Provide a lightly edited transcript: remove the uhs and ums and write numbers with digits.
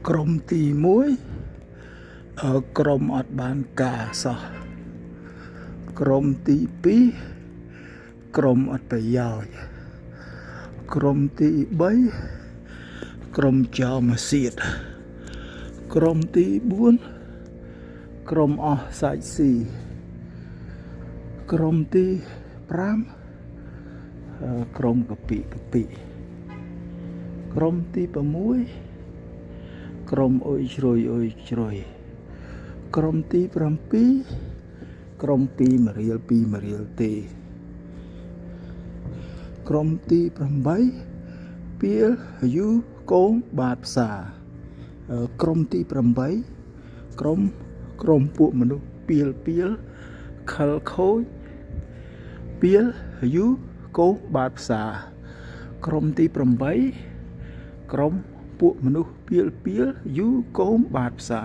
ក្រុមទី1ក្រុមអត់បានការសោះក្រុមទី2ក្រុមអត់ប្រយោជន៍ក្រុមទី3ក្រុមចោលមកសៀតក្រុមទី4ក្រុមអស់សាច់ស៊ីក្រុមទី5ក្រុមកពិក្រុមទី6ក្រុមអុយជ្រុយក្រុមទី7ក្រុម2មរៀលទេក្រុមទី8ពីលយូកូនបាតផ្សាក្រុមទី8ក្រុមពួកមនុស្សពីលខលខូចពីលយូកូនបាតផ្សាក្រុមទី8ក្រុមពួកមនុស្សពីលយូកូនបាតផ្សា